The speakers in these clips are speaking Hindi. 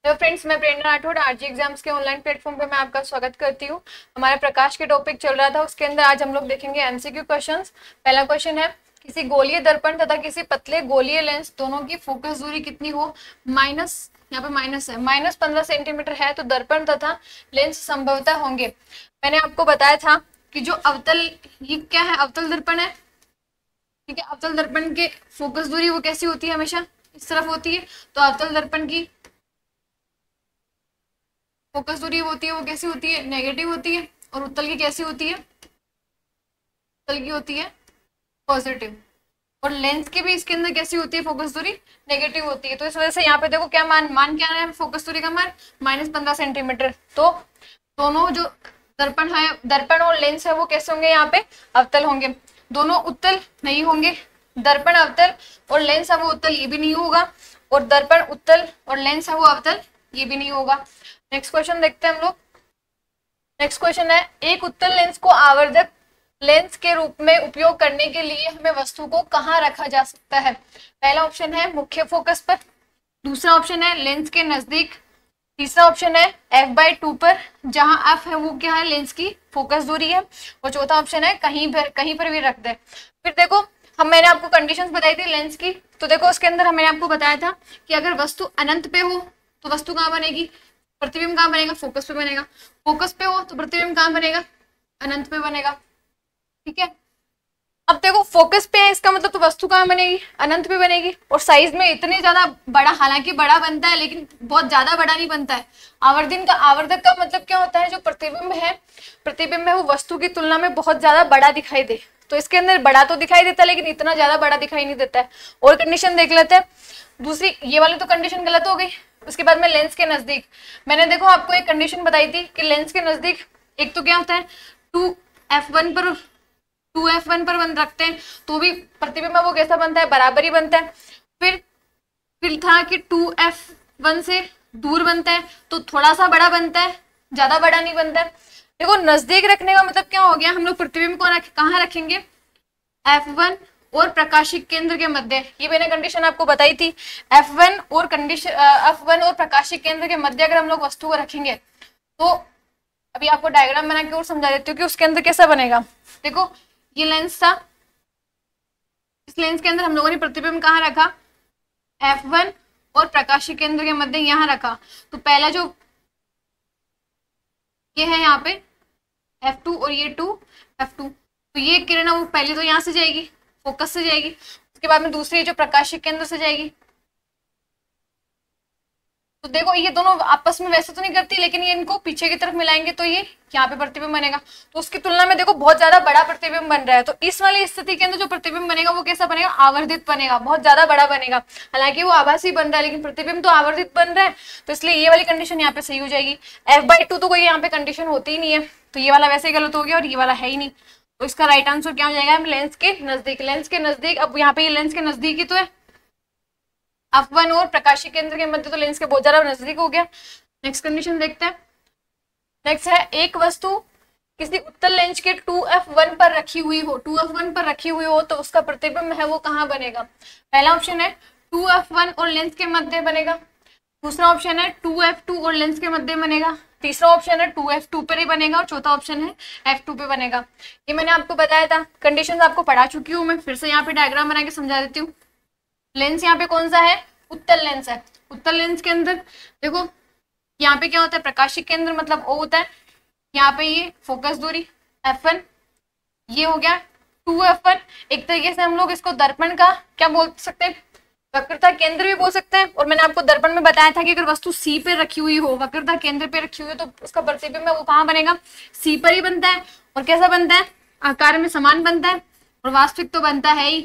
हेलो फ्रेंड्स, मैं प्रेरणा राठौड़ आरजी एग्जाम्स के ऑनलाइन प्लेटफॉर्म पे मैं आपका स्वागत करती हूँ। हमारे प्रकाश के टॉपिक चल रहा था, उसके अंदर आज हम लोग देखेंगे एमसीक्यू क्वेश्चंस। पहला क्वेश्चन है, किसी गोलीय दर्पण तथा किसी पतले गोलीय लेंस दोनों की फोकस दूरी कितनी हो। माइनस, यहाँ पे माइनस है, -15 सेंटीमीटर है तो दर्पण तथा लेंस संभवतः होंगे। मैंने आपको बताया था कि जो अवतल, ये क्या है, अवतल दर्पण है, ठीक है। अवतल दर्पण के फोकस दूरी वो कैसी होती है, हमेशा इस तरफ होती है। तो अवतल दर्पण की फोकस दूरी होती है वो कैसी होती है, नेगेटिव होती है। और उत्तल की कैसी होती है, उत्तल की होती है पॉजिटिव। और लेंस की भी इसके अंदर कैसी होती है, फोकस दूरी नेगेटिव होती है। तो इस वजह से यहाँ पे देखो क्या मान क्या है, फोकस दूरी का मान -15 सेंटीमीटर। तो दोनों जो दर्पण है, दर्पण और लेंस है, वो कैसे होंगे, यहाँ पे अवतल होंगे। दोनों उत्तल नहीं होंगे, दर्पण अवतल और लेंस है वो उत्तल, ये भी नहीं होगा। और दर्पण उत्तल और लेंस है वो अवतल, ये भी नहीं होगा। नेक्स्ट क्वेश्चन देखते हैं हम लोग। नेक्स्ट क्वेश्चन है, एक उत्तल लेंस को आवर्धक लेंस के रूप में उपयोग करने के लिए हमें वस्तु को कहाँ रखा जा सकता है। पहला ऑप्शन है मुख्य फोकस पर, दूसरा ऑप्शन है लेंस के नजदीक, तीसरा ऑप्शन है f/2 पर, जहां f है वो क्या है, लेंस की फोकस दूरी है। और चौथा ऑप्शन है कहीं पर भी रख दे। फिर देखो, मैंने आपको कंडीशंस बताई थी लेंस की। तो देखो उसके अंदर मैंने आपको बताया था कि अगर वस्तु अनंत पे हो तो वस्तु कहाँ बनेगी, प्रतिबिंब कहाँ बनेगा, फोकस पे बनेगा। फोकस पे हो तो प्रतिबिंब कहाँ बनेगा, अनंत पे बनेगा, ठीक है। अब देखो फोकस पे है, इसका मतलब तो वस्तु कहाँ बनेगी, अनंत पे बनेगी। और साइज में इतनी ज्यादा बड़ा, हालांकि बड़ा बनता है लेकिन बहुत ज्यादा बड़ा नहीं बनता है। आवर्धक का मतलब क्या होता है, जो प्रतिबिंब है वो वस्तु की तुलना में बहुत ज्यादा बड़ा दिखाई दे। तो इसके अंदर बड़ा तो दिखाई देता है लेकिन इतना ज्यादा बड़ा दिखाई नहीं देता है। और कंडीशन देख लेते हैं दूसरी, ये वाली तो कंडीशन गलत हो गई। उसके बाद में लेंस के नजदीक, मैंने देखो आपको एक कंडीशन बताई थी कि लेंस के नजदीक एक तो क्या होता है, 2f1 पर 2f1 पर बंद रखते हैं तो भी प्रतिबिंब वो कैसा बनता है, बराबर ही बनता है। फिर था कि 2f1 से दूर बनता है तो थोड़ा सा बड़ा बनता है, ज्यादा बड़ा नहीं बनता है। देखो नजदीक रखने का मतलब क्या हो गया, हम लोग प्रतिबिंब को कहाँ रखेंगे, f1 और प्रकाशिक केंद्र के मध्य। ये मैंने कंडीशन आपको बताई थी। f1 और प्रकाशिक केंद्र के मध्य अगर हम लोग वस्तु को रखेंगे तो अभी आपको डायग्राम बना के और समझा देती हूँ कि उसके अंदर कैसा बनेगा। देखो ये लेंस था, इस लेंस के अंदर हम लोगों ने प्रतिबिंब कहाँ रखा, f1 और प्रकाशिक केंद्र के मध्य यहाँ रखा। तो पहला जो ये है यहाँ पे f2 और ये 2f2, तो ये किरण है वो पहले तो यहाँ से जाएगी, फोकस से जाएगी। उसके बाद में दूसरी जो प्रकाशिक केंद्र से जाएगी। तो देखो ये दोनों आपस में वैसे तो नहीं करती, लेकिन ये इनको पीछे की तरफ मिलाएंगे तो ये यहाँ पे प्रतिबिंब बनेगा। तो उसकी तुलना में देखो बहुत ज्यादा बड़ा प्रतिबिंब बन रहा है। तो इस वाली स्थिति के अंदर जो प्रतिबिंब बनेगा वो कैसा बनेगा, आवर्धित बनेगा, बहुत ज्यादा बड़ा बनेगा। हालांकि वो आभासी बन रहा है लेकिन प्रतिबिंब तो आवर्धित बन रहा है। तो इसलिए ये वाली कंडीशन यहाँ पे सही हो जाएगी। f/2 तो कोई यहाँ पे कंडीशन होती ही नहीं है, तो ये वाला वैसे ही गलत हो गया और ये वाला है ही नहीं। तो इसका राइट आंसर क्या हो जाएगा, लेंस के नजदीक। लेंस के नजदीक, अब यहाँ पे ये लेंस के नजदीक ही तो है, f1 और प्रकाशिक केंद्र के मध्य, तो लेंस के बहुत ज्यादा नजदीक हो गया। नेक्स्ट कंडीशन देखते हैं। नेक्स्ट है, एक वस्तु किसी उत्तल लेंस के 2f1 पर रखी हुई हो, 2f1 पर रखी हुई हो तो उसका प्रतिबिंब है वो कहाँ बनेगा। पहला ऑप्शन है 2f1 और लेंस के मध्य बनेगा, दूसरा ऑप्शन है 2f2 और लेंस के मध्य बनेगा, तीसरा ऑप्शन है 2f2 पर ही बनेगा और चौथा ऑप्शन है f2 पे बनेगा। ये मैंने आपको बताया था, कंडीशन आपको पढ़ा चुकी हूँ मैं, फिर से यहाँ पे डायग्राम बना के समझा देती हूँ। लेंस यहाँ पे कौन सा है, उत्तल लेंस है। उत्तल लेंस के अंदर देखो यहाँ पे क्या होता है, प्रकाशिक केंद्र मतलब O होता है। यहाँ पे ये फोकस दूरी f1, ये हो गया 2f1। एक तरीके से हम लोग इसको दर्पण का क्या बोल सकते हैं, वक्रता केंद्र भी बोल सकते हैं। और मैंने आपको दर्पण में बताया था कि अगर वस्तु C पे रखी हुई हो, वक्रता केंद्र पे रखी हुई हो, तो उसका प्रतिबिंब वो कहाँ बनेगा, C पर ही बनता है। और कैसा बनता है, आकार में समान बनता है और वास्तविक तो बनता है ही।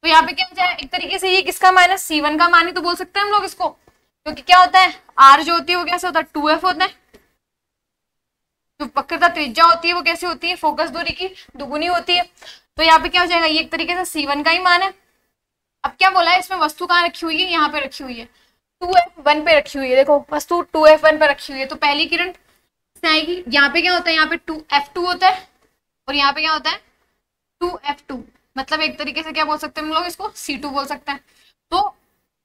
तो यहाँ पे क्या हो जाए, एक तरीके से ये किसका मान है, C1 का मान ही तो बोल सकते हैं हम लोग इसको। क्योंकि क्या होता है, R जो होती है वो कैसे होता है, 2f होता है। जो वक्रता त्रिज्या होती है वो कैसे होती है, फोकस दूरी की दुगुनी होती है। तो यहाँ पे क्या हो जाएगा, ये एक तरीके से C1 का ही मान है। अब क्या बोला है, इसमें वस्तु कहाँ रखी हुई है, यहाँ पे रखी हुई है, 2f1 पे रखी हुई है। देखो वस्तु 2f1 पे रखी हुई है तो पहली किरण से आएगी। यहाँ पे क्या होता है, यहाँ पे 2f2 होता है और यहाँ पे क्या होता है 2f2, मतलब एक तरीके से क्या बोल सकते हैं हम लोग इसको, C2 बोल सकते हैं। तो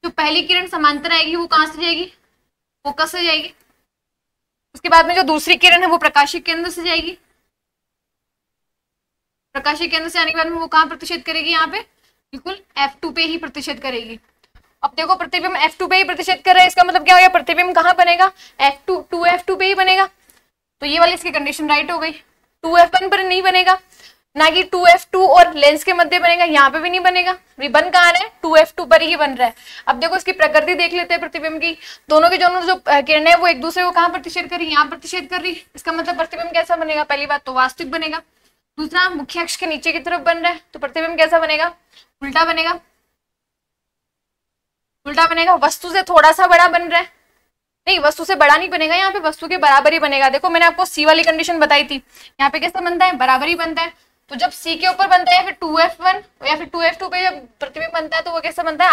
जो पहली किरण समांतर आएगी वो कहाँ से जाएगी, फोकस से जाएगी। उसके बाद में जो दूसरी किरण है वो प्रकाशिक केंद्र से जाएगी। प्रकाशिक केंद्र से आने के बाद में वो कहाँ प्रतिच्छेद करेगी? यहाँ पे बिल्कुल F2 पे ही प्रतिच्छेद करेगी। अब देखो प्रतिबिंब F2 पे ही प्रतिच्छेद कर रहा है, इसका मतलब क्या हो गया? प्रतिबिंब कहाँ बनेगा? F2 2F2 पे ही बनेगा। तो ये वाली इसकी कंडीशन राइट हो गई। 2F1 पर नहीं बनेगा, ना कि 2F2 और लेंस के मध्य बनेगा, यहाँ पे भी नहीं बनेगा। बन कहाँ रहा है? 2F2 पर ही बन रहा है। अब देखो इसकी प्रकृति देख लेते हैं प्रतिबिंब की। दोनों की दोनों जो किरणें है वो एक दूसरे को कहाँ प्रतिच्छेद कर रही? यहाँ प्रतिच्छेद कर रही। इसका मतलब प्रतिबिंब कैसा बनेगा? पहली बात तो वास्तविक बनेगा। दूसरा, मुख्य अक्ष के नीचे की तरफ बन रहा है, तो प्रतिबिंब कैसा बनेगा? उल्टा बनेगा। उल्टा बनेगा। वस्तु से थोड़ा सा बड़ा बन रहा है, नहीं वस्तु से बड़ा नहीं बनेगा, यहाँ पे वस्तु के बराबर ही बनेगा। देखो मैंने आपको सी वाली कंडीशन बताई थी, यहाँ पे कैसा बनता है? बराबर ही बनता है। तो जब सी के ऊपर बनता है या फिर 2F1 या फिर 2F2 पे जब प्रतिबिंब बनता है तो वो कैसा बनता है?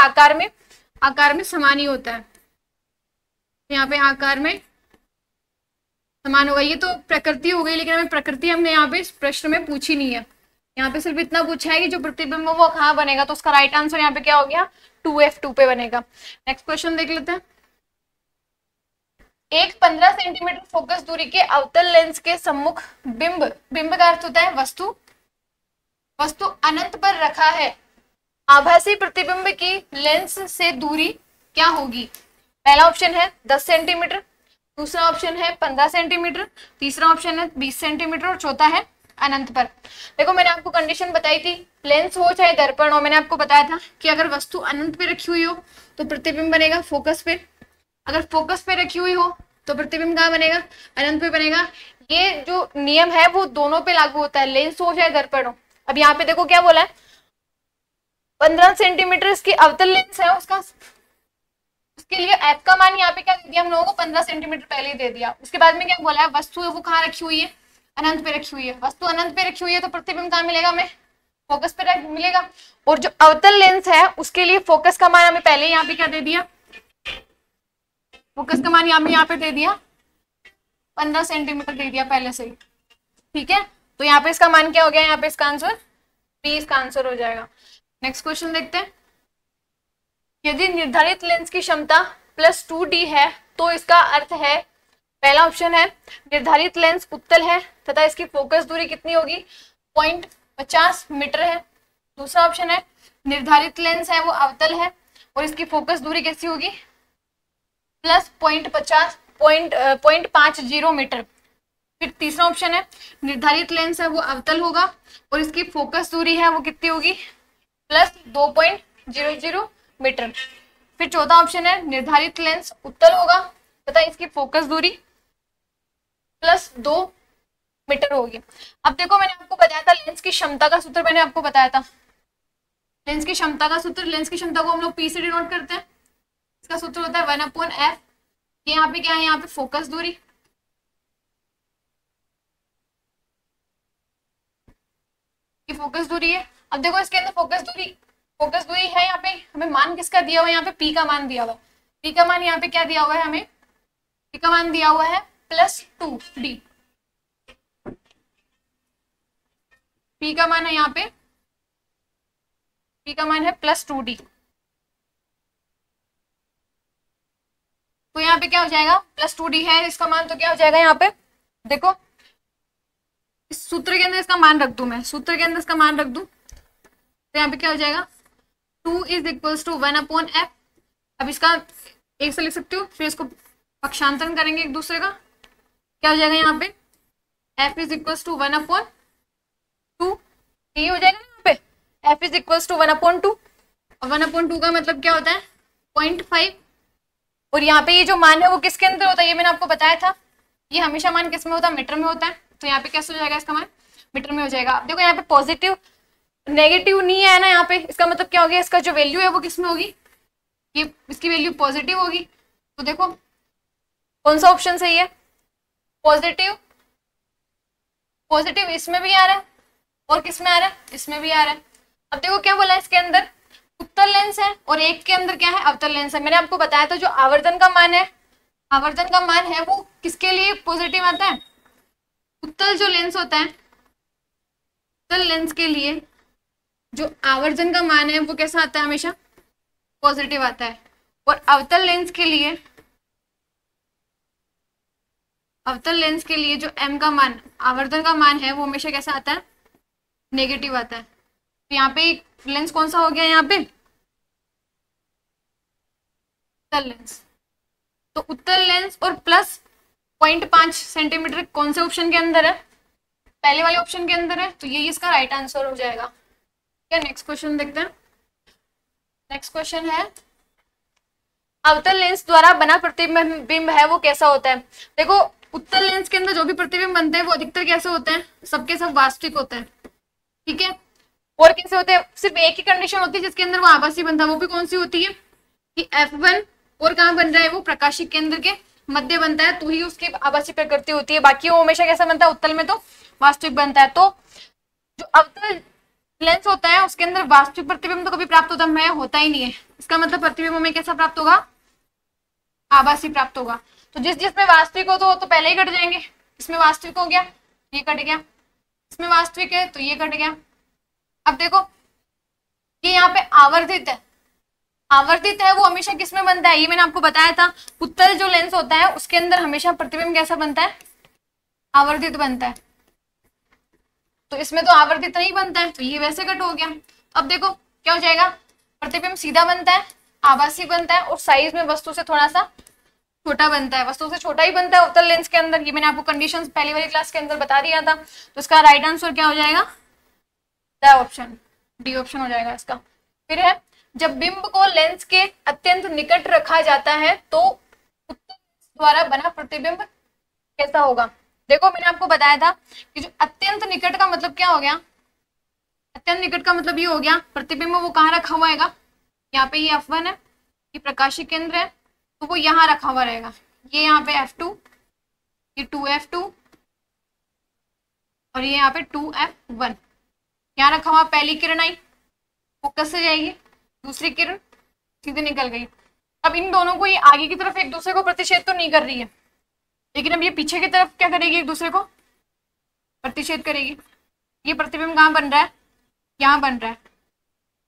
आकार में समान ही होता है। यहाँ पे आकार में समान होगा। ये तो प्रकृति हो गई, लेकिन हमें प्रकृति हमने यहाँ पे इस प्रश्न में पूछी नहीं है। यहाँ पे सिर्फ इतना पूछा है कि जो प्रतिबिंब वो कहाँ बनेगा, तो उसका राइट आंसर यहाँ पे क्या हो गया? 2F2 पे बनेगा। नेक्स्ट क्वेश्चन देख लेते हैं। एक 15 सेंटीमीटर फोकस दूरी के अवतल लेंस के सम्मुख बिंब, बिंब का अर्थ होता है वस्तु, वस्तु अनंत पर रखा है। आभासी प्रतिबिंब की लेंस से दूरी क्या होगी? पहला ऑप्शन है 10 सेंटीमीटर, दूसरा ऑप्शन है 15 सेंटीमीटर, तीसरा ऑप्शन है 20 सेंटीमीटर और चौथा है अनंत पर। देखो मैंने आपको कंडीशन बताई थी, लेंस हो चाहे दर्पण हो, मैंने आपको बताया था कि अगर वस्तु अनंत पे रखी हुई हो तो प्रतिबिंब बनेगा फोकस पे, अगर फोकस पे रखी हुई हो तो प्रतिबिंब कहाँ बनेगा? अनंत पे बनेगा। ये जो नियम है वो दोनों पे लागू होता है, लेंस हो चाहे दर्पण हो। अब यहाँ पे देखो क्या बोला है? 15 सेंटीमीटर इसकी अवतल लेंस है, उसके लिए एफ का मान यहाँ पे क्या दे दिया हम लोगों को? 15 सेंटीमीटर पहले ही दे दिया। उसके बाद में क्या बोला है? वस्तु है वो कहाँ रखी हुई है? अनंत पे रखी हुई है। वस्तु अनंत पे रखी हुई है तो प्रतिबिंब कहाँ मिलेगा हमें? फोकस पे मिलेगा। और जो अवतल लेंस है उसके लिए फोकस का मान हमें पहले यहाँ पे क्या दे दिया? फोकस का मान यहाँ पे दे दिया 15 सेंटीमीटर दे दिया पहले से ही। ठीक है, तो यहाँ पे इसका मान क्या हो गया? यहाँ पे इसका आंसर बी इसका आंसर हो जाएगा। नेक्स्ट क्वेश्चन देखते हैं। यदि निर्धारित लेंस की क्षमता +2D है तो इसका अर्थ है, पहला ऑप्शन है निर्धारित लेंस उत्तल है तथा इसकी फोकस दूरी कितनी होगी? 0.50 मीटर है। दूसरा ऑप्शन है निर्धारित लेंस है वो अवतल है और इसकी फोकस दूरी कैसी होगी? +0.50 मीटर। फिर तीसरा ऑप्शन है निर्धारित लेंस है वो अवतल होगा और इसकी फोकस दूरी है वो कितनी होगी? +2.00 मीटर। फिर चौथा ऑप्शन है निर्धारित लेंस उत्तल होगा तथा इसकी फोकस दूरी +2 मीटर होगी। अब देखो मैंने आपको बताया था लेंस की क्षमता का सूत्र, मैंने आपको बताया था लेंस की क्षमता का सूत्र। लेंस की क्षमता को हम लोग P से डिनोट करते हैं। इसका सूत्र होता है 1/f। ये यहाँ पे क्या है? यहाँ पे फोकस दूरी, ये फोकस दूरी है। अब देखो इसके अंदर फोकस दूरी है, यहाँ पे हमें मान किसका दिया हुआ है? यहाँ पे P का मान दिया हुआ है। P का मान यहाँ पे क्या दिया हुआ है? हमें P का मान दिया हुआ है +2D। P का मान है यहाँ पे, P का मान है +2D। तो यहाँ पे क्या हो जाएगा? +2D है इसका मान, तो क्या हो जाएगा यहाँ पे? देखो इस सूत्र के अंदर इसका मान रख दूं, मैं सूत्र के अंदर इसका मान रख दूं तो यहाँ पे क्या हो जाएगा? 2 = 1/f। अब इसका एक से लिख सकती हूँ, फिर इसको पक्षांतरण करेंगे एक दूसरे का, क्या हो जाएगा यहाँ पे? f = 1/2। यही हो जाएगा यहाँ पे, f = 1/2। और 1/2 का मतलब क्या होता है? 0.5। और यहाँ पे ये जो मान है वो किसके अंदर होता है? ये मैंने आपको बताया था, ये हमेशा मान किस में होता है? मीटर में होता है। तो यहाँ पे कैसे हो जाएगा? इसका मान मीटर में हो जाएगा। देखो यहाँ पे पॉजिटिव नेगेटिव नहीं है ना यहाँ पे, इसका मतलब क्या हो गया? इसका जो वैल्यू है वो किस में होगी? ये इसकी वैल्यू पॉजिटिव होगी। तो देखो कौन सा ऑप्शन सही है? पॉजिटिव इसमें भी आ रहा है और किस में आ रहा है? इसमें भी आ रहा है। अब देखो क्या बोला है, इसके अंदर उत्तल लेंस है और एक के अंदर क्या है? अवतल लेंस है। मैंने आपको बताया था जो आवर्धन का मान है वो किसके लिए पॉजिटिव आता है? उत्तल जो लेंस होता है, उत्तल लेंस के लिए जो आवर्धन का मान है वो कैसा आता है? हमेशा पॉजिटिव आता है। और अवतल लेंस के लिए अवतल लेंस के लिए जो m का मान, आवर्धन का मान है, वो हमेशा कैसा आता है? नेगेटिव आता है। तो यहाँ पे लेंस कौन सा हो गया? यहाँ पे उत्तल लेंस। तो उत्तल लेंस और प्लस 0.5 सेंटीमीटर कौन से ऑप्शन के अंदर है? पहले वाले ऑप्शन के अंदर है। तो ये इसका राइट आंसर हो जाएगा। क्या नेक्स्ट क्वेश्चन देखते हैं। नेक्स्ट क्वेश्चन है, अवतल लेंस द्वारा बना प्रतिबिंब है वो कैसा होता है? देखो, उत्तल लेंस के अंदर जो भी प्रतिबिंब बनते हैं वो अधिकतर कैसे होते हैं? सबके सब वास्तविक होते हैं, ठीक है। और कैसे होते हैं? सिर्फ एक ही कंडीशन होती है जिसके अंदर वो आभासी बनता है, वो भी कौन सी होती है? कि F1 और कहाँ बन रहा है? वो प्रकाशिक केंद्र के मध्य बनता है, तो ही उसकी आभासी प्रकृति होती है। बाकी वो हमेशा कैसा बनता है? उत्तल में तो वास्तविक बनता है। तो जो अवतल लेंस होता है उसके अंदर वास्तविक प्रतिबिंब तो कभी प्राप्त होता ही नहीं है। इसका मतलब प्रतिबिंब में कैसा प्राप्त होगा? आभासी प्राप्त होगा। तो जिसमें वास्तविक हो तो पहले ही कट जाएंगे। इसमें वास्तविक हो गया, ये कट गया। इसमें वास्तविक है तो ये कट गया। अब देखो, ये यहाँ पे आवर्धित है। आवर्धित है वो हमेशा किसमें बनता है? ये मैंने आपको बताया था, उत्तल जो लेंस होता है उसके अंदर हमेशा प्रतिबिंब कैसा बनता है? आवर्धित बनता है। तो इसमें तो आवर्धित नहीं बनता है, तो ये वैसे कट हो गया। अब देखो क्या हो जाएगा? प्रतिबिंब सीधा बनता है, आभासी बनता है, और साइज में वस्तु से थोड़ा सा छोटा बनता है। वस्तु से छोटा ही बनता है उत्तल लेंस के अंदर। ये मैंने आपको कंडीशंस पहली वाली क्लास के अंदर बता दिया था। तो इसका राइट आंसर क्या हो जाएगा? द ऑप्शन डी ऑप्शन हो जाएगा इसका। फिर है, जब बिंब को लेंस के अत्यंत निकट रखा जाता है तो उत्तल लेंस द्वारा बना प्रतिबिंब कैसा होगा? देखो, मैंने आपको बताया था कि जो अत्यंत निकट का मतलब क्या हो गया? अत्यंत निकट का मतलब ये हो गया प्रतिबिंब वो कहाँ रखा हुआ है? यहाँ पे ये F1 है, ये प्रकाशिक केंद्र है, तो वो यहाँ रखा हुआ रहेगा। ये यहाँ पे F2, ये 2F2 और ये यहाँ पे 2F1 यहाँ रखा हुआ। पहली किरण आई, फोकस से जाएगी, दूसरी किरण सीधे निकल गई। अब इन दोनों को ये आगे की तरफ एक दूसरे को प्रतिच्छेद तो नहीं कर रही है, लेकिन अब ये पीछे की तरफ क्या करेगी? एक दूसरे को प्रतिच्छेद करेगी। ये प्रतिबिंब कहाँ बन रहा है? यहाँ बन रहा है।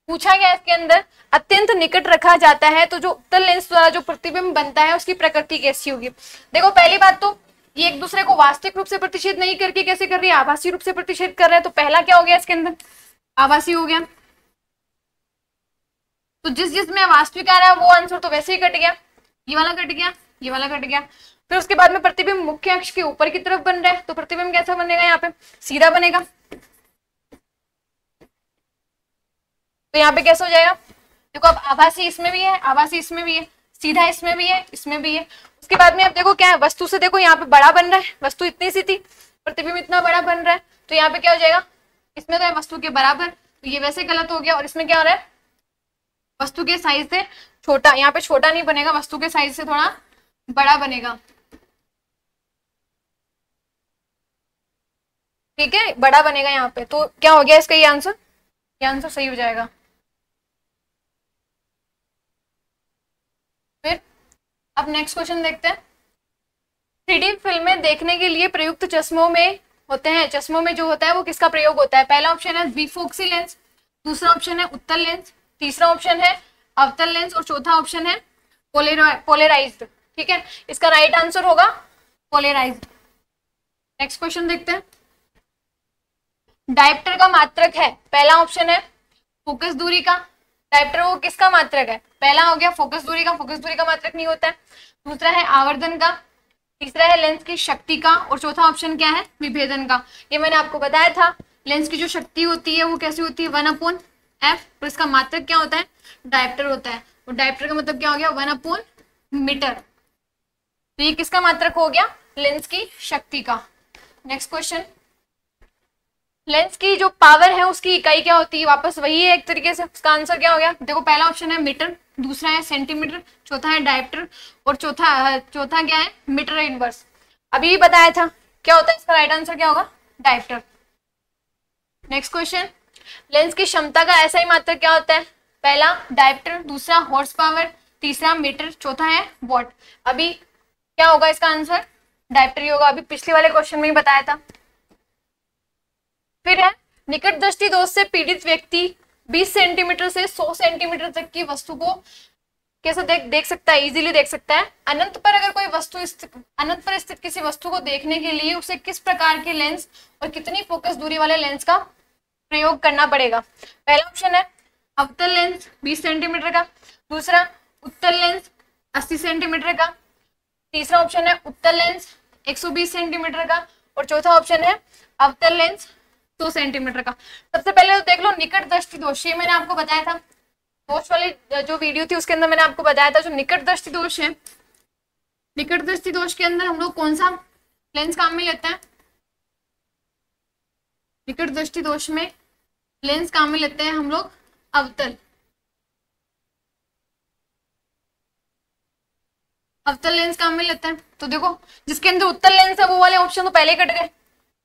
पूछा गया इसके अंदर, अत्यंत निकट रखा जाता है तो जो उत्तल लेंस द्वारा जो प्रतिबिंब बनता है उसकी प्रकृति कैसी होगी? देखो, पहली बात तो ये एक दूसरे को वास्तविक रूप से प्रतिच्छेद नहीं करके कैसे कर रही है? आभासी रूप से प्रतिच्छेद कर रहे हैं। तो पहला क्या हो गया इसके अंदर? आभासी हो गया। तो जिसमें वास्तविक आ रहा है वो आंसर तो वैसे ही कट गया। ये वाला कट गया, ये वाला कट गया। फिर उसके बाद में प्रतिबिंब मुख्य अक्ष के ऊपर की तरफ बन रहा है, तो प्रतिबिंब कैसा बनेगा? यहाँ पे सीधा बनेगा। तो यहाँ पे कैसे हो जाएगा? देखो, अब आभासी इसमें भी है, आभासी इसमें भी है, सीधा इसमें भी है, इसमें भी है। उसके बाद में अब देखो क्या है? वस्तु से देखो यहाँ पे बड़ा बन रहा है, वस्तु इतनी सी थी, प्रतिबिंब इतना बड़ा बन रहा है। तो यहाँ पे क्या हो जाएगा? इसमें तो है वस्तु के बराबर, तो ये वैसे गलत हो गया। और इसमें क्या हो रहा है? वस्तु के साइज से छोटा। यहाँ पे छोटा नहीं बनेगा, वस्तु के साइज से थोड़ा बड़ा बनेगा, ठीक है, बड़ा बनेगा यहाँ पे। तो क्या हो गया इसका? ये आंसर सही हो जाएगा। फिर अब नेक्स्ट क्वेश्चन देखते हैं। 3D फिल्में देखने के लिए प्रयुक्त चश्मों में होते हैं, चश्मों में जो होता है वो किसका प्रयोग होता है? पहला ऑप्शन है द्विफोक्सी लेंस, दूसरा ऑप्शन है उत्तल लेंस, तीसरा ऑप्शन है अवतल लेंस और चौथा ऑप्शन है पोलराइज्ड, ठीक है। इसका राइट आंसर होगा पोलराइज्ड। नेक्स्ट क्वेश्चन देखते हैं। डायप्टर का मात्रक है, पहला ऑप्शन है फोकस दूरी का। डायप्टर वो किसका मात्रक है? पहला हो गया फोकस दूरी का, फोकस दूरी का मात्रक नहीं होता है। दूसरा है आवर्धन का, तीसरा है लेंस की शक्ति का, और चौथा ऑप्शन क्या है? विभेदन का। ये मैंने आपको बताया था, लेंस की जो शक्ति होती है वो कैसी होती है? 1/f, और इसका मात्रक क्या होता है? डायप्टर होता है। और डायप्टर का मतलब क्या हो गया? 1/मीटर। तो ये किसका मात्रक हो गया? लेंस की शक्ति का। नेक्स्ट क्वेश्चन, लेंस की जो पावर है उसकी इकाई क्या होती है? वापस वही है एक तरीके से। उसका आंसर क्या हो गया? देखो, पहला ऑप्शन है मीटर, दूसरा है सेंटीमीटर, चौथा है डायप्टर और चौथा क्या है? Metre inverse. अभी भी बताया था क्या होता है इसका राइट आंसर क्या होगा? डायप्टर। नेक्स्ट क्वेश्चन, लेंस की क्षमता का ऐसा ही मात्रक क्या होता है? पहला डायप्टर, दूसरा हॉर्स पावर, तीसरा मीटर, चौथा है वॉट। अभी क्या होगा इसका आंसर? डायप्टर ही होगा। अभी पिछले वाले क्वेश्चन में ही बताया था। फिर है, निकट दृष्टि दोष से पीड़ित व्यक्ति 20 सेंटीमीटर से 100 सेंटीमीटर तक की वस्तु को कैसे देख सकता है, इजीली देख सकता है। अनंत पर अगर कोई वस्तु अनंत पर स्थित किसी वस्तु को देखने के लिए उसे किस प्रकार के लेंस और कितनी फोकस दूरी वाले लेंस का प्रयोग करना पड़ेगा। पहला ऑप्शन है अवतल लेंस 20 सेंटीमीटर का, दूसरा उत्तल लेंस 80 सेंटीमीटर का, तीसरा ऑप्शन है उत्तल लेंस 120 सेंटीमीटर का, और चौथा ऑप्शन है अवतल लेंस 100 सेंटीमीटर का। सबसे पहले तो देख लो निकट दृष्टि दोष, ये मैंने आपको बताया था दोष वाली जो वीडियो थी उसके अंदर मैंने आपको बताया था, जो निकट दृष्टि दोष है, निकट दृष्टि दोष के अंदर हम लोग कौन सा लेंस काम में लेते हैं? निकट दृष्टि दोष में लेंस काम में लेते हैं हम लोग अवतल, अवतल लेंस काम में लेते हैं। तो देखो जिसके अंदर उत्तल लेंस है वो वाले ऑप्शन तो पहले कट गए,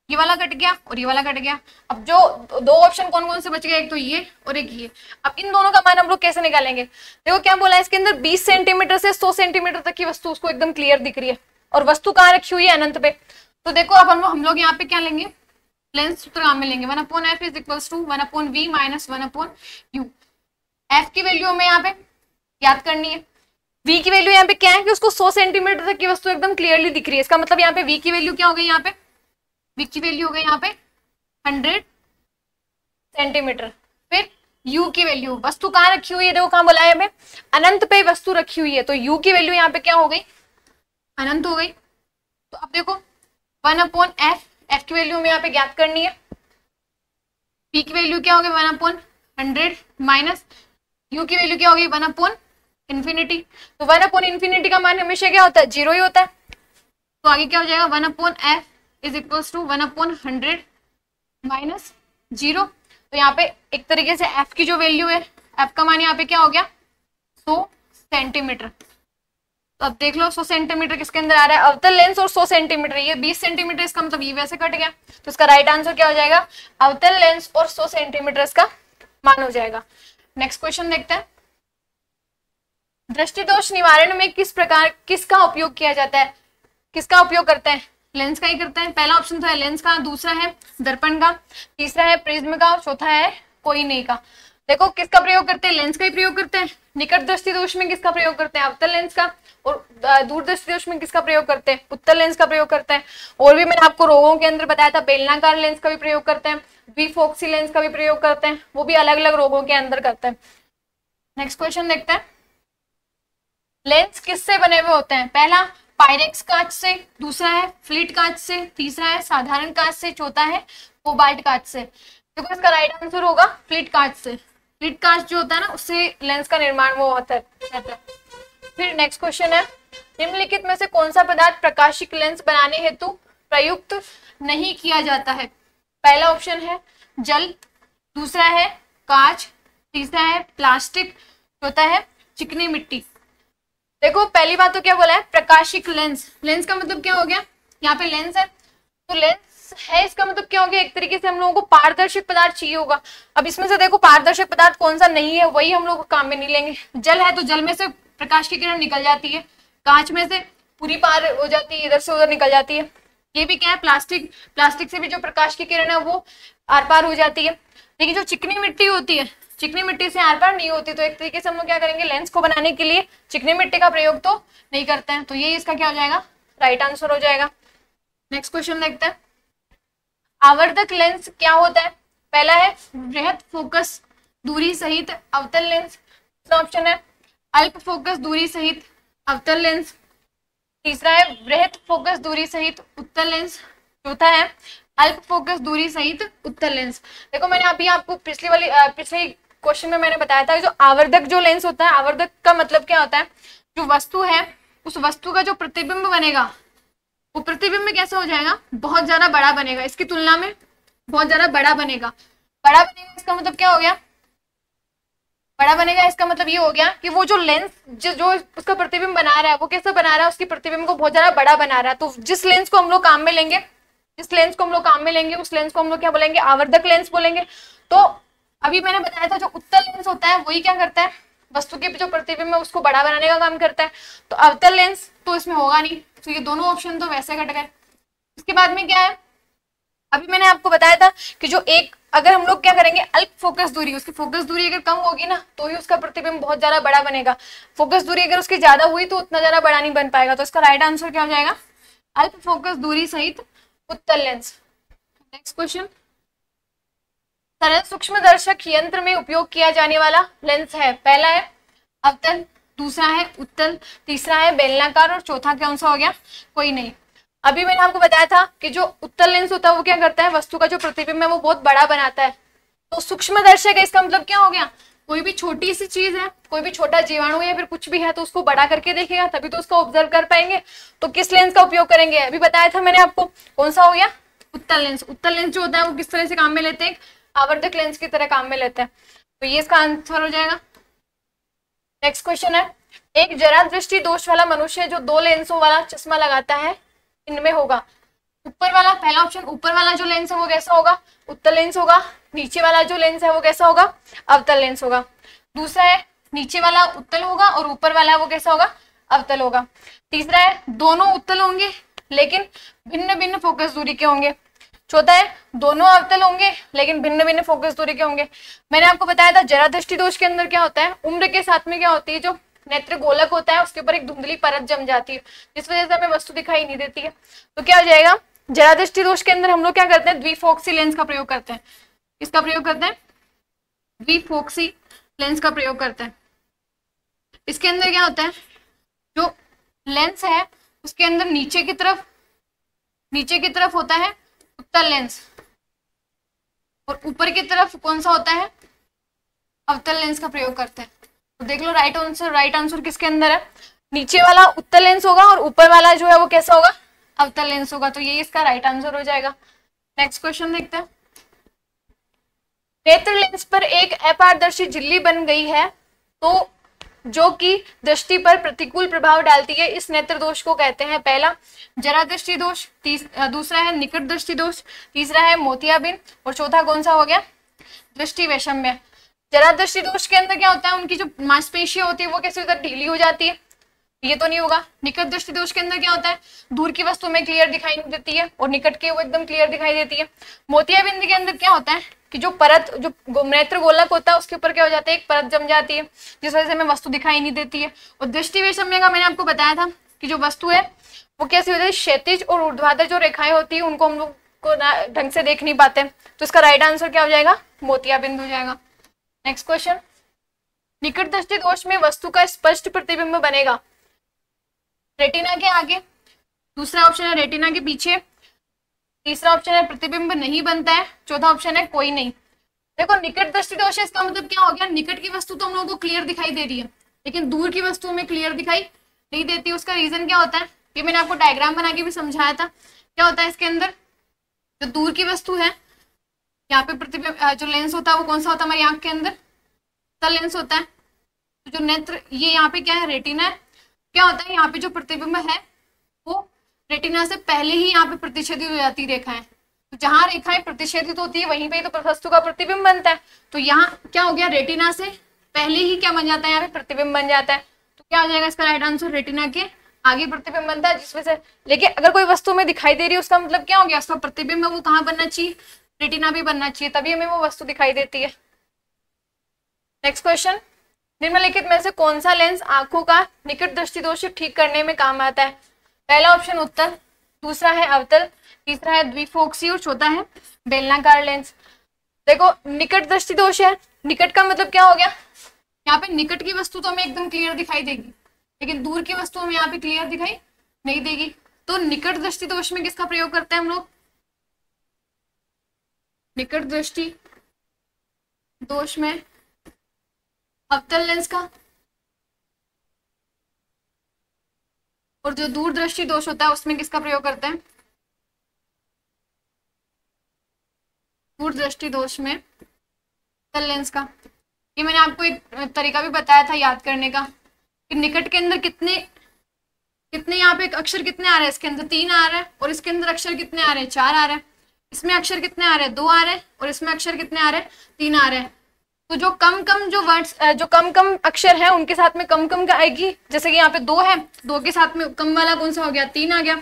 ये वाला कट गया और ये वाला कट गया। अब जो दो ऑप्शन कौन कौन से बच गए, एक तो ये और एक ये। अब इन दोनों का मान हम लोग कैसे निकालेंगे? देखो क्या बोला है इसके अंदर 20 सेंटीमीटर से 100 सेंटीमीटर तक की वस्तु उसको एकदम क्लियर दिख रही है, और वस्तु कहाँ रखी हुई है? अनंत पे। तो देखो अब हम लोग यहाँ पे क्या लेंगे? लेंस सूत्र काम में लेंगे 1/f is equals to 1/v minus 1/u। F की वैल्यू हमें यहाँ पे याद करनी है, वी की वैल्यू यहाँ पे क्या है कि उसको 100 सेंटीमीटर तक की वस्तु एकदम क्लियरली दिख रही है। इसका मतलब यहाँ पे वी की वैल्यू क्या हो गई? यहाँ पे वी की वैल्यू हो गई यहाँ पे 100 सेंटीमीटर। फिर u की वैल्यू, वस्तु कहाँ रखी हुई है? देखो कहाँ बोला है हमें, अनंत पे वस्तु रखी हुई है, तो u की वैल्यू यहाँ पे क्या हो गई? अनंत हो गई। तो अब देखो 1/f, f की वैल्यू हमें यहाँ पे ज्ञात करनी है, p की वैल्यू क्या हो गई? 1/100 माइनस u की वैल्यू क्या हो गई? 1/इंफिनिटी। तो 1/इंफिनिटी का मान हमेशा क्या होता है? 0 ही होता है। तो आगे क्या हो जाएगा? 1/f is equals to 1/100 minus 0। तो यहाँ पे एक तरीके से f की जो वैल्यू है, f का मान यहाँ पे क्या हो गया? 100 सेंटीमीटर। तो अब देख लो 100 सेंटीमीटर किसके अंदर आ रहा है? अवतल लेंस और 100 सेंटीमीटर, ये 20 सेंटीमीटर, इसका मतलब ये वैसे कट गया। तो इसका राइट आंसर क्या हो जाएगा? अवतल लेंस और 100 सेंटीमीटर इसका मान हो जाएगा। नेक्स्ट क्वेश्चन देखते हैं, दृष्टि दोष निवारण में किसका उपयोग किया जाता है? किसका उपयोग करते हैं? लेंस का ही करते हैं। पहला ऑप्शन तो है लेंस का, दूसरा है दर्पण का, तीसरा है प्रिज्म का, और चौथा है कोई नहीं का। देखो किसका प्रयोग करते हैं? लेंस का ही प्रयोग करते हैं। निकट दृष्टि दोष में किसका प्रयोग करते हैं? अवतल लेंस का। और दूर दृष्टि दोष में किसका प्रयोग करते हैं? उत्तल लेंस का प्रयोग करते हैं। और भी मैंने आपको रोगों के अंदर बताया था, बेलनाकार लेंस का भी प्रयोग करते हैं, बीफोक्सी लेंस का भी प्रयोग करते हैं, वो भी अलग अलग रोगों के अंदर करते हैं। नेक्स्ट क्वेश्चन देखते हैं, लेंस किससे बने हुए होते हैं? पहला पायरेक्स कांच से, दूसरा है फ्लिट कांच से, तीसरा है साधारण कांच से, चौथा है कोबाल्ट कांच से। देखो इसका राइट आंसर होगा फ्लिट कांच से। फ्लिट कांच जो होता है ना, उससे लेंस का निर्माण वो होता है। फिर नेक्स्ट क्वेश्चन है, निम्नलिखित में से कौन सा पदार्थ प्रकाशिक लेंस बनाने हेतु प्रयुक्त नहीं किया जाता है? पहला ऑप्शन है जल, दूसरा है कांच, तीसरा है प्लास्टिक, चौथा है चिकनी मिट्टी। देखो पहली बात तो क्या बोला है? प्रकाशिक लेंस। लेंस का मतलब क्या हो गया? यहाँ पे लेंस है, तो लेंस है इसका मतलब क्या हो गया? एक तरीके से हम लोगों को पारदर्शक पदार्थ चाहिए होगा। अब इसमें से देखो पारदर्शक पदार्थ कौन सा नहीं है, वही हम लोग काम में नहीं लेंगे। जल है तो जल में से प्रकाश की किरण निकल जाती है, कांच में से पूरी पार हो जाती है, इधर से उधर निकल जाती है। ये भी क्या है? प्लास्टिक, प्लास्टिक से भी जो प्रकाश की किरण है वो आर पार हो जाती है। लेकिन जो चिकनी मिट्टी होती है, चिकनी मिट्टी से आर पार नहीं होती, तो एक तरीके से हम लोग क्या करेंगे? लेंस को बनाने के लिए चिकनी मिट्टी का प्रयोग तो नहीं करते हैं। तो ये इसका क्या हो जाएगा? राइट आंसर हो जाएगा। नेक्स्ट क्वेश्चन देखते हैं, आवर्धक लेंस क्या होता है? पहला है वृहत फोकस दूरी सहित अवतल लेंस, दूसरा ऑप्शन है अल्प फोकस दूरी सहित अवतल लेंस, तीसरा है वृहत फोकस दूरी सहित उत्तल लेंस, चौथा है अल्प फोकस दूरी सहित उत्तल लेंस। देखो मैंने अभी आपको पिछले क्वेश्चन में मैंने बताया था, जो आवर्धक जो लेंस होता है, आवर्धक का मतलब क्या होता है? जो वस्तु है उस वस्तु का जो प्रतिबिंब बनेगा, वो प्रतिबिंब कैसा हो जाएगा? बहुत ज्यादा बड़ा बनेगा, इसकी तुलना में बहुत ज्यादा बड़ा बनेगा। बड़ा बनेगा इसका मतलब क्या हो गया? बड़ा बनेगा इसका मतलब ये हो गया कि वो जो लेंस जो उसका प्रतिबिंब बना रहा है वो कैसा बना रहा है? उसकी प्रतिबिंब को बहुत ज्यादा बड़ा बना रहा है। तो जिस लेंस को हम लोग काम में लेंगे, उस लेंस को हम लोग क्या बोलेंगे? आवर्धक लेंस बोलेंगे। तो अभी मैंने बताया था जो उत्तल लेंस होता है वही क्या करता है? वस्तु के जो प्रतिबिंब है उसको बड़ा बनाने का काम करता है। तो अवतल लेंस तो इसमें होगा नहीं, तो ये दोनों ऑप्शन तो वैसे कट गए। इसके बाद में क्या है? अभी मैंने आपको बताया था कि जो एक, अगर हम लोग क्या करेंगे, अल्प फोकस दूरी, उसकी फोकस दूरी अगर कम होगी ना तो ही उसका प्रतिबिंब बहुत ज्यादा बड़ा बनेगा। फोकस दूरी अगर उसकी ज्यादा हुई तो उतना ज्यादा बड़ा नहीं बन पाएगा। तो इसका राइट आंसर क्या हो जाएगा, अल्प फोकस दूरी सहित उत्तल लेंस। नेक्स्ट क्वेश्चन, सरल सूक्ष्मदर्शक यंत्र में उपयोग किया जाने वाला लेंस है, पहला है अवतल, दूसरा है उत्तल, तीसरा है बेलनाकार और चौथा कौन सा हो गया, कोई नहीं। अभी मैंने आपको बताया था कि जो उत्तल लेंस होता है वो क्या करता है, वस्तु का जो प्रतिबिंब है वो बहुत बड़ा बनाता है। तो सूक्ष्मदर्शक है, इसका मतलब क्या हो गया, कोई भी छोटी सी चीज है, कोई भी छोटा जीवाणु या फिर कुछ भी है तो उसको बड़ा करके देखेगा तभी तो उसको ऑब्जर्व कर पाएंगे। तो किस लेंस का उपयोग करेंगे, अभी बताया था मैंने आपको, कौन सा हो गया, उत्तल लेंस। उत्तल लेंस जो होता है वो किस तरह से काम में लेते हैं, आवर्धक लेंस की तरह काम में लेते हैं। तो ये इसका आंसर हो जाएगा। नेक्स्ट क्वेश्चन है, एक जरा दृष्टि दोष वाला मनुष्य जो दो लेंसों वाला चश्मा लगाता है, इनमें होगा ऊपर वाला, पहला ऑप्शन ऊपर वाला जो लेंस है वो कैसा होगा, उत्तल लेंस होगा। नीचे वाला जो लेंस है वो कैसा होगा, अवतल लेंस होगा। दूसरा है नीचे वाला उत्तल होगा और ऊपर वाला वो कैसा होगा, अवतल होगा। तीसरा है दोनों उत्तल होंगे लेकिन भिन्न भिन्न फोकस दूरी के होंगे। चौथा है दोनों अवतल होंगे लेकिन भिन्न भिन्न फोकस दूरी के होंगे। मैंने आपको बताया था जरा दृष्टि दोष के अंदर क्या होता है, उम्र के साथ में क्या होती है, जो नेत्र गोलक होता है उसके ऊपर एक धुंधली परत जम जाती है जिस वजह से हमें वस्तु दिखाई नहीं देती है। तो क्या हो जाएगा, जरा दृष्टि दोष के अंदर हम लोग क्या करते हैं, द्विफोक्सी लेंस का प्रयोग करते हैं। इसका प्रयोग करते हैं, द्विफोक्सी लेंस का प्रयोग करते हैं। इसके अंदर क्या होता है, जो लेंस है उसके अंदर नीचे की तरफ होता है उत्तल लेंस और ऊपर की तरफ कौन सा होता है, अवतल लेंस का प्रयोग करते हैं। तो देख लो राइट आंसर किसके अंदर है, नीचे वाला उत्तल लेंस होगा और ऊपर वाला जो है वो कैसा होगा, अवतल लेंस होगा। तो ये इसका राइट आंसर हो जाएगा। नेक्स्ट क्वेश्चन देखते हैं, नेत्र लेंस पर एक अपारदर्शी झिल्ली बन गई है तो जो कि दृष्टि पर प्रतिकूल प्रभाव डालती है, इस नेत्र दोष को कहते हैं, पहला जरा दृष्टि दोष, दूसरा है निकट दृष्टि दोष, तीसरा है मोतियाबिंद और चौथा कौन सा हो गया, दृष्टि वैषम्य। जरा दृष्टि दोष के अंदर क्या होता है, उनकी जो मांसपेशियां होती है वो कैसे होता है, ढीली हो जाती है, ये तो नहीं होगा। निकट दृष्टि दोष के अंदर क्या होता है, दूर की वस्तु में क्लियर दिखाई नहीं देती है और निकट के वो एकदम क्लियर दिखाई देती है। मोतियाबिंद के अंदर क्या होता है कि जो परत, जो नेत्र गोलक होता है उसके ऊपर क्या हो जाता है, एक परत जम जाती है जिस वजह से हमें वस्तु दिखाई नहीं देती है। और दृष्टि वैषम्य का मैंने आपको बताया था कि जो वस्तु है वो कैसी होती है, क्षैतिज और ऊर्ध्वाधर जो रेखाएं होती है उनको हम लोग को ढंग से देख नहीं पाते। तो इसका राइट आंसर क्या हो जाएगा, मोतियाबिंद हो जाएगा। नेक्स्ट क्वेश्चन, निकट दृष्टि दोष में वस्तु का स्पष्ट प्रतिबिंब बनेगा रेटिना के आगे, दूसरा ऑप्शन है रेटिना के पीछे, तीसरा ऑप्शन है प्रतिबिंब नहीं बनता है, चौथा ऑप्शन है कोई नहीं। देखो निकट दृष्टि दोष है, इसका मतलब क्या हो गया, निकट की वस्तु तो हम लोगों को क्लियर दिखाई दे रही है लेकिन दूर की वस्तु में क्लियर दिखाई नहीं देती। उसका रीजन क्या होता है, ये मैंने आपको डायग्राम बना के भी समझाया था। क्या होता है इसके अंदर, जो दूर की वस्तु है यहाँ पे प्रतिबिंब, जो लेंस होता है वो कौन सा होता है, हमारी आंख के अंदर उत्तल लेंस होता है। तो जो नेत्र, ये यहाँ पे क्या है, रेटिना है। क्या होता है यहाँ पे जो प्रतिबिंब है वो रेटिना से पहले ही यहाँ पे प्रतिच्छेदित हो जाती है रेखाएं। तो जहां रेखाएं प्रतिच्छेदित होती है वहीं पे तो वस्तु का प्रतिबिंब बनता है। तो यहाँ क्या हो गया, रेटिना से पहले ही क्या बन जाता है, यहाँ पे प्रतिबिंब बन जाता है। तो क्या हो जाएगा इसका राइट आंसर, रेटिना के आगे प्रतिबिंब बनता है जिस वजह से। लेकिन अगर कोई वस्तु में दिखाई दे रही है उसका मतलब क्या हो गया, उसका प्रतिबिंब वो कहाँ बनना चाहिए, रेटिना भी बनना चाहिए, तभी हमें वो वस्तु दिखाई देती है। नेक्स्ट क्वेश्चन, निम्नलिखित में से कौन सा लेंस आंखों का निकट दृष्टि दोष ठीक करने में काम आता है, पहला ऑप्शन उत्तल, दूसरा है अवतल, तीसरा है द्विफोक्सी और चौथा है बेलनाकार लेंस। देखो निकट दृष्टि दोष है, निकट का मतलब क्या हो गया, यहाँ पे निकट की वस्तु तो हमें एकदम क्लियर दिखाई देगी लेकिन दूर की वस्तु हमें यहाँ पे क्लियर दिखाई नहीं देगी। तो निकट दृष्टि दोष में किसका प्रयोग करते हैं हम लोग, निकट दृष्टि दोष में अवतल लेंस का, और जो दूर दृष्टि दोष होता है उसमें किसका प्रयोग करते हैं, दूर दृष्टि दोष में अवतल लेंस का। ये मैंने आपको एक तरीका भी बताया था याद करने का कि निकट के अंदर कितने यहाँ पे अक्षर कितने आ रहे हैं, इसके अंदर 3 आ रहे हैं और इसके अंदर अक्षर कितने आ रहे हैं, 4 आ रहे हैं। इसमें अक्षर कितने आ रहे हैं, 2 आ रहे हैं और इसमें अक्षर कितने आ रहे हैं, 3 आ रहे हैं। तो जो कम जो वर्ड्स, जो कम अक्षर है उनके साथ में कम का आएगी। जैसे कि यहाँ पे 2 है, 2 के साथ में कम वाला कौन सा हो गया, 3 आ गया।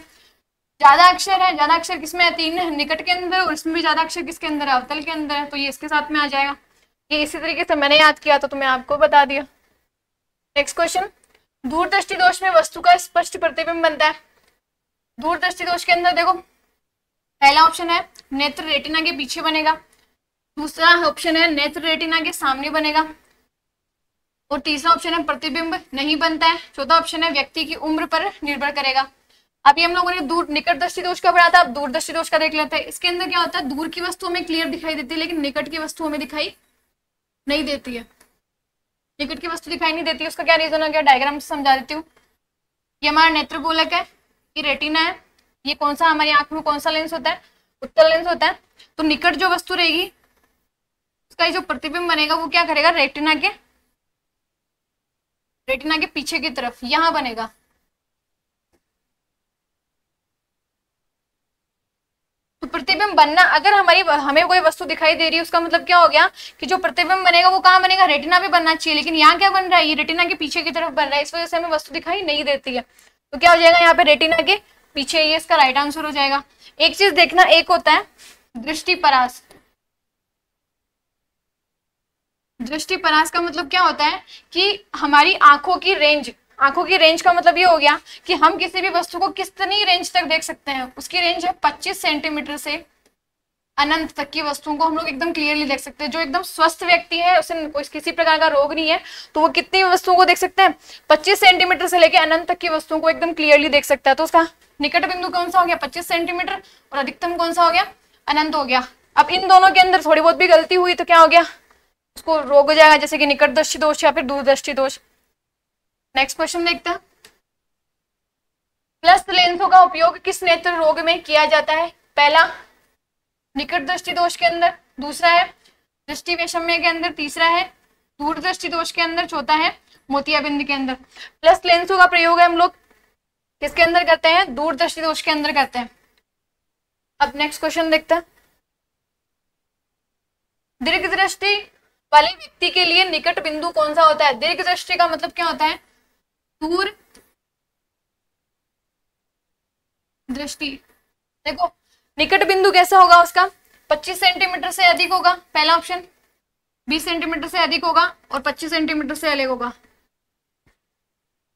ज्यादा अक्षर है, ज्यादा अक्षर किसमें है, तीन निकट के अंदर, और इसमें भी ज्यादा अक्षर किसके अंदर है, अवतल के अंदर है, तो ये इसके साथ में आ जाएगा। ये इसी तरीके से मैंने याद किया तो मैं आपको बता दिया। नेक्स्ट क्वेश्चन, दूरदृष्टि दोष में वस्तु का स्पष्ट प्रतिबिंब बनता है। दूरदृष्टि दोष के अंदर देखो, पहला ऑप्शन है नेत्र रेटिना के पीछे बनेगा, दूसरा ऑप्शन है नेत्र रेटिना के सामने बनेगा, और तीसरा ऑप्शन है प्रतिबिंब नहीं बनता है, चौथा ऑप्शन है व्यक्ति की उम्र पर निर्भर करेगा। अभी हम लोगों ने दूर निकट दृष्टि दोष का पढ़ा था, अब दूर दृष्टि दोष का देख लेते हैं। इसके अंदर क्या होता है, दूर की वस्तु हमें क्लियर दिखाई देती है लेकिन निकट की वस्तु हमें दिखाई नहीं देती है। निकट की वस्तु दिखाई नहीं देती है, उसका क्या रीजन है, क्या डायग्राम से समझा देती हूँ। ये हमारा नेत्रगोलक है, ये रेटिना है, ये कौन सा हमारी आंख में कौन सा लेंस होता है, उत्तल लेंस होता है। तो निकट जो वस्तु रहेगी उसका जो प्रतिबिंब बनेगा वो क्या करेगा, रेटिना के पीछे की तरफ यहां बनेगा। तो प्रतिबिंब बनना, अगर हमें कोई वस्तु दिखाई दे रही है उसका मतलब क्या हो गया कि जो प्रतिबिंब बनेगा वो कहाँ बनेगा, रेटिना पे बनना चाहिए, लेकिन यहाँ क्या बन रहा है, ये रेटिना के पीछे की तरफ बन रहा है, इस वजह से हमें वस्तु दिखाई नहीं देती है। तो क्या हो जाएगा यहाँ पे रेटिना के पीछे, ये इसका राइट आंसर हो जाएगा। एक चीज देखना, एक होता है दृष्टिपरास। दृष्टिपरास का मतलब क्या होता है कि हमारी आंखों की रेंज का मतलब ये हो गया कि हम किसी भी वस्तु को कितनी रेंज तक देख सकते हैं। उसकी रेंज है 25 सेंटीमीटर से अनंत तक की वस्तुओं को हम लोग एकदम क्लियरली देख सकते हैं। जो एकदम स्वस्थ व्यक्ति है, उसे कोई किसी प्रकार का रोग नहीं है, तो वो कितनी वस्तुओं को देख सकते हैं, 25 सेंटीमीटर से लेकर अनंत तक की वस्तुओं को एकदम क्लियरली देख सकता है। तो उसका निकट बिंदु कौन सा हो गया, 25 सेंटीमीटर, और अधिकतम कौन सा हो गया, अनंत हो गया। अब इन दोनों के अंदर थोड़ी बहुत भी गलती हुई तो क्या हो गया, उसको रोग हो जाएगा, जैसे कि निकट दृष्टि दोष या फिर दूरदृष्टि दोष। नेक्स्ट क्वेश्चन देखते हैं, प्लस लेंसों का उपयोग किस नेत्र रोग में किया जाता है। पहला निकट दृष्टि दोष के अंदर, दूसरा है दृष्टि वैषम्य के अंदर, तीसरा है दूरदृष्टि दोष के अंदर, चौथा है मोतियाबिंद के अंदर। प्लस लेंसों का प्रयोग हम लोग किसके अंदर करते हैं, दूरदृष्टि दोष के अंदर करते हैं। अब नेक्स्ट क्वेश्चन देखते हैं, दीर्घ दृष्टि वाले व्यक्ति के लिए निकट बिंदु कौन सा होता है। दीर्घ दृष्टि का मतलब क्या होता है, दूर दृष्टि। देखो निकट बिंदु कैसा होगा उसका, 25 सेंटीमीटर से अधिक होगा, पहला ऑप्शन, 20 सेंटीमीटर से अधिक होगा, और 25 सेंटीमीटर से अलग होगा।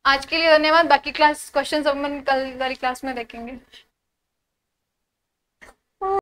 आज के लिए धन्यवाद, बाकी क्लास क्वेश्चन सब हम कल वाली क्लास में देखेंगे।